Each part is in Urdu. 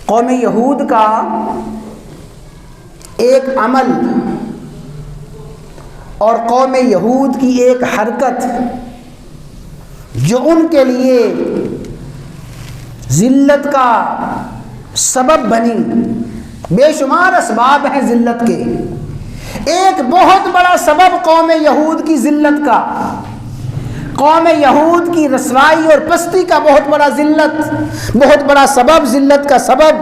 قوم یہود کا ایک عمل اور قوم یہود کی ایک حرکت جو ان کے لیے ذلت کا سبب بنی، بے شمار اسباب ہیں ذلت کے، ایک بہت بڑا سبب قوم یہود کی ذلت کا، قوم یہود کی رسوائی اور پستی کا بہت بڑا سبب ذلت کا سبب،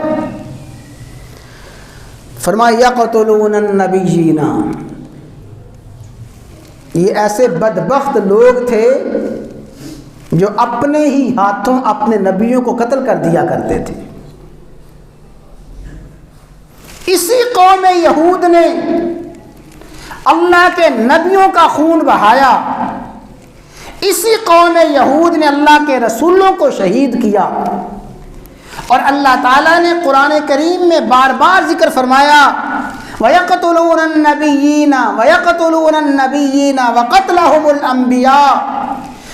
فرمایا یقتلون النبیین، یہ ایسے بدبخت لوگ تھے جو اپنے ہی ہاتھوں اپنے نبیوں کو قتل کر دیا کرتے تھے۔ اسی قوم یہود نے اللہ کے نبیوں کا خون بہایا، اسی قوم یہود نے اللہ کے رسولوں کو شہید کیا، اور اللہ تعالیٰ نے قرآن کریم میں بار بار ذکر فرمایا وَيَقْتُلُونَ النَّبِيِّينَ وَيَقْتُلُونَ النَّبِيِّينَ وَقَتْلَهُمُ الْأَنْبِيَاء،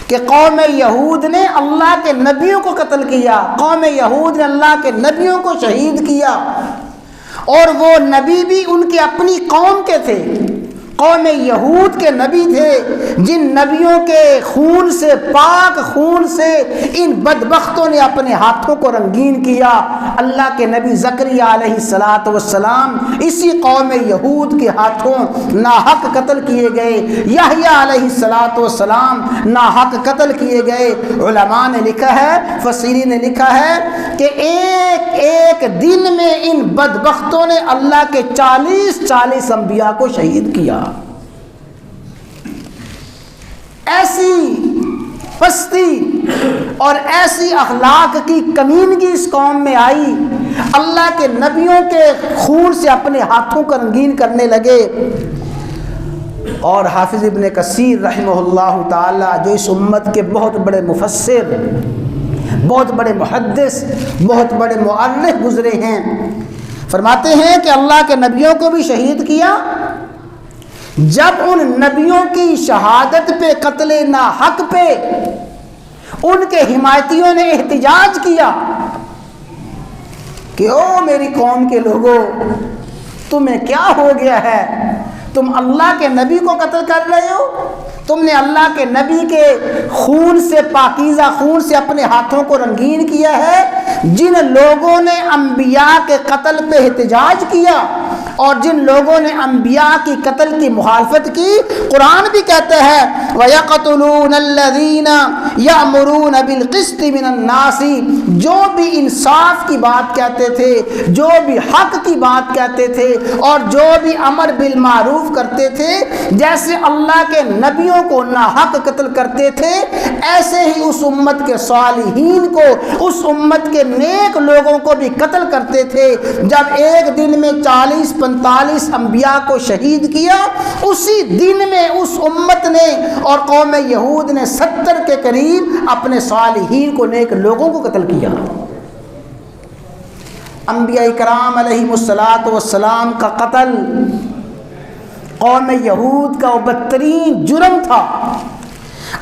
کہ قوم یہود نے اللہ کے نبیوں کو قتل کیا، قوم یہود نے اللہ کے نبیوں کو شہید کیا، اور وہ نبی بھی ان کے اپنی قوم کے تھے، قوم یہود کے نبی تھے جن نبیوں کے خون سے، پاک خون سے ان بدبختوں نے اپنے ہاتھوں کو رنگین کیا۔ اللہ کے نبی زکریا علیہ السلام اسی قوم یہود کے ہاتھوں ناحق قتل کیے گئے، یحییٰ علیہ السلام ناحق قتل کیے گئے۔ علماء نے لکھا ہے، فسیرین نے لکھا ہے کہ ایک دن میں ان بدبختوں نے اللہ کے 40 انبیاء کو شہید کیا۔ ایسی پستی اور ایسی اخلاق کی کمینگی اس قوم میں آئی، اللہ کے نبیوں کے خون سے اپنے ہاتھوں کو رنگین کرنے لگے۔ اور حافظ ابن کثیر رحمہ اللہ تعالی، جو اس امت کے بہت بڑے مفسر، بہت بڑے محدث، بہت بڑے مؤرخ گزرے ہیں، فرماتے ہیں کہ اللہ کے نبیوں کو بھی شہید کیا۔ جب ان نبیوں کی شہادت پہ، قتل ناحق پہ ان کے حمایتیوں نے احتجاج کیا کہ او میری قوم کے لوگوں، تمہیں کیا ہو گیا ہے؟ تم اللہ کے نبی کو قتل کر رہے ہو، تم نے اللہ کے نبی کے خون سے، پاکیزہ خون سے اپنے ہاتھوں کو رنگین کیا ہے۔ جن لوگوں نے انبیاء کے قتل پہ احتجاج کیا اور جن لوگوں نے انبیاء کی قتل کی مخالفت کی، قرآن بھی کہتا ہے وَيَقْتُلُونَ الَّذِينَ يَأْمُرُونَ بِالْقِسْطِ مِنَ النَّاسِ، جو بھی انصاف کی بات کہتے تھے، جو بھی حق کی بات کہتے تھے، اور جو بھی امر بالمعروف کرتے تھے، جیسے اللہ کے نبیوں کو ناحق قتل کرتے تھے، ایسے ہی اس امت کے صالحین کو، اس امت کے نیک لوگوں کو بھی قتل کرتے تھے۔ جب ایک دن میں 40-45 انبیاء کو شہید کیا، اسی دن میں اس امت نے اور قوم یہود نے 70 کے قریب اپنے صالحین کو، نیک لوگوں کو قتل کیا۔ انبیاء کرام علیہم السلام کا قتل قوم یہود کا وہ بدترین جرم تھا۔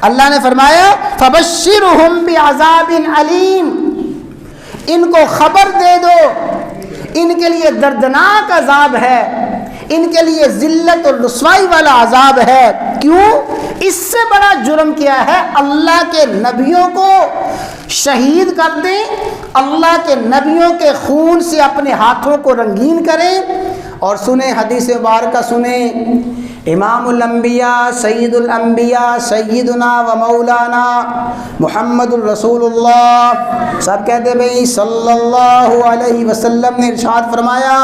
اللہ نے فرمایا فَبَشِّرْهُمْ بِعَذَابٍ عَلِيمٍ، ان کو خبر دے دو، ان کے لیے دردناک عذاب ہے، ان کے لیے ذلت اور رسوائی والا عذاب ہے۔ کیوں؟ اس سے بڑا جرم کیا ہے؟ اللہ کے نبیوں کو شہید کر دیں، اللہ کے نبیوں کے خون سے اپنے ہاتھوں کو رنگین کریں۔ اور سنیں حدیث مبارکہ، سنیں امام الانبیاء سید الانبیاء سیدنا و مولانا محمد الرسول اللہ، سب کہتے بھئی صلی اللہ علیہ وسلم نے ارشاد فرمایا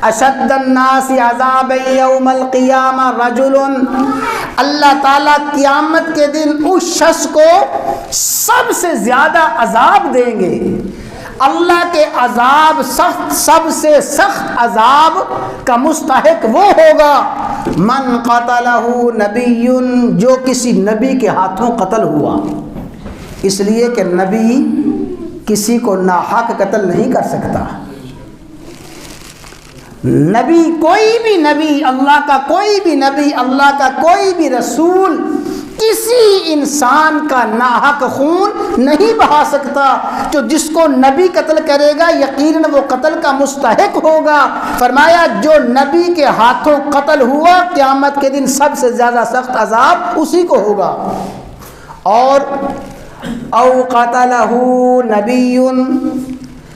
اشد الناس عذابا یوم القیامہ رجل، اللہ تعالیٰ قیامت کے دن اس شخص کو سب سے زیادہ عذاب دیں گے۔ اللہ کے عذاب سخت، سب سے سخت عذاب کا مستحق وہ ہوگا من قتلہ نبی، جو کسی نبی کے ہاتھوں قتل ہوا۔ اس لیے کہ نبی کسی کو ناحق قتل نہیں کر سکتا۔ نبی، کوئی بھی نبی، اللہ کا کوئی بھی نبی، اللہ کا کوئی بھی رسول کسی انسان کا ناحق خون نہیں بہا سکتا. جو جس کو نبی قتل کرے گا یقیناً وہ قتل کا مستحق ہوگا. فرمایا جو نبی کے ہاتھوں قتل ہوا قیامت کے دن سب سے زیادہ سخت عذاب اسی کو ہوگا. اور او قتلہ نبی،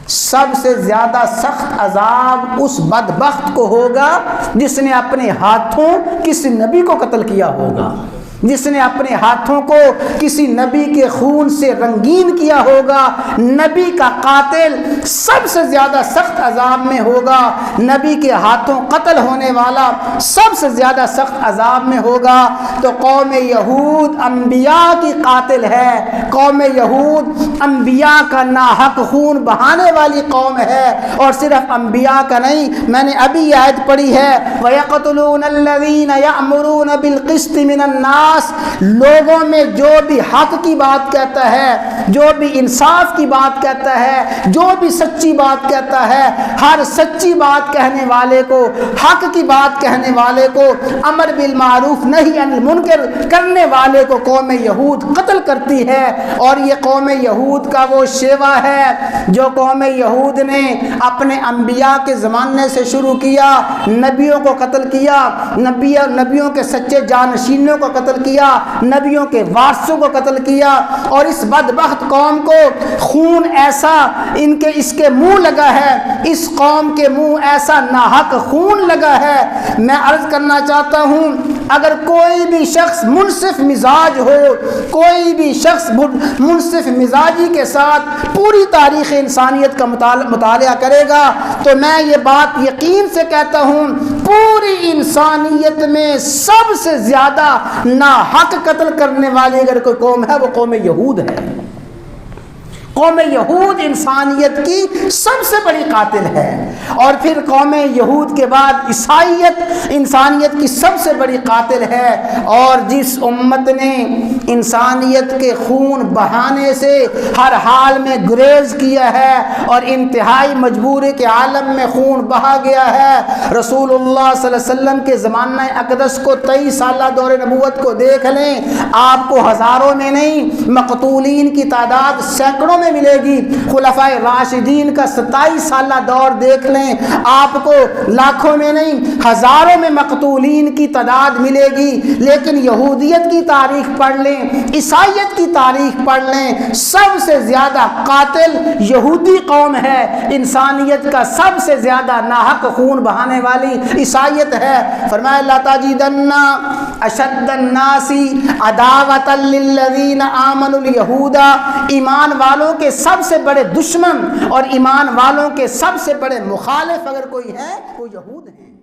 سب سے زیادہ سخت عذاب اس بدبخت کو ہوگا جس نے اپنے ہاتھوں کسی نبی کو قتل کیا ہوگا، جس نے اپنے ہاتھوں کو کسی نبی کے خون سے رنگین کیا ہوگا. نبی کا قاتل سب سے زیادہ سخت عذاب میں ہوگا، نبی کے ہاتھوں قتل ہونے والا سب سے زیادہ سخت عذاب میں ہوگا. تو قوم یہود انبیاء کی قاتل ہے، قوم یہود انبیاء کا ناحق خون بہانے والی قوم ہے. اور صرف انبیاء کا نہیں، میں نے ابھی یہ آیت پڑھی ہے وَيَقْتُلُونَ الَّذِينَ يَأْمُرُونَ بِالْقِسْطِ مِنَ النَّاسِ، لوگوں میں جو بھی حق کی بات کہتا ہے، جو بھی انصاف کی بات کہتا ہے، جو بھی سچی بات کہتا ہے، ہر سچی بات کہنے والے کو، حق کی بات کہنے والے کو، امر بالمعروف نہی عن المنکر کرنے والے کو قوم یہود قتل کرتی ہے. اور یہ قوم یہود کا وہ شیوا ہے جو قوم یہود نے اپنے انبیاء کے زمانے سے شروع کیا، نبیوں کو قتل کیا، نبیوں کے سچے جانشینوں کو قتل کیا، نبیوں کے وارثوں کو قتل کیا. اور اس بدبخت قوم کو خون ایسا اس کے منہ لگا ہے، اس قوم کے منہ ایسا ناحق خون لگا ہے. میں عرض کرنا چاہتا ہوں اگر کوئی بھی شخص منصف مزاج ہو، کوئی بھی شخص منصف مزاجی کے ساتھ پوری تاریخ انسانیت کا مطالعہ کرے گا تو میں یہ بات یقین سے کہتا ہوں پوری انسانیت میں سب سے زیادہ ناحق قتل کرنے والی اگر کوئی قوم ہے وہ قوم یہود ہے. قوم یہود انسانیت کی سب سے بڑی قاتل ہے. اور پھر قوم یہود کے بعد عیسائیت انسانیت کی سب سے بڑی قاتل ہے. اور جس امت نے انسانیت کے خون بہانے سے ہر حال میں گریز کیا ہے اور انتہائی مجبوری کے عالم میں خون بہا گیا ہے. رسول اللہ صلی اللہ علیہ وسلم کے زمانہ اقدس کو 23 سالہ دور نبوت کو دیکھ لیں، آپ کو ہزاروں میں نہیں مقتولین کی تعداد سینکڑوں میں ملے گی. خلفائے راشدین کا 27 سالہ دور دیکھ لیں، آپ کو لاکھوں میں نہیں ہزاروں میں مقتولین کی تعداد ملے گی. لیکن یہودیت کی تاریخ پڑھ لیں، عیسائیت کی تاریخ پڑھ لیں، سب سے زیادہ قاتل یہودی قوم ہے. انسانیت کا سب سے زیادہ ناحق خون بہانے والی عیسائیت ہے. فرمایا لا تجدن اشد الناس عداوۃ للذین آمنوا اليہود، ایمان والوں کے سب سے بڑے دشمن اور ایمان والوں کے سب سے بڑے مخالف اگر کوئی ہے وہ یہود ہیں.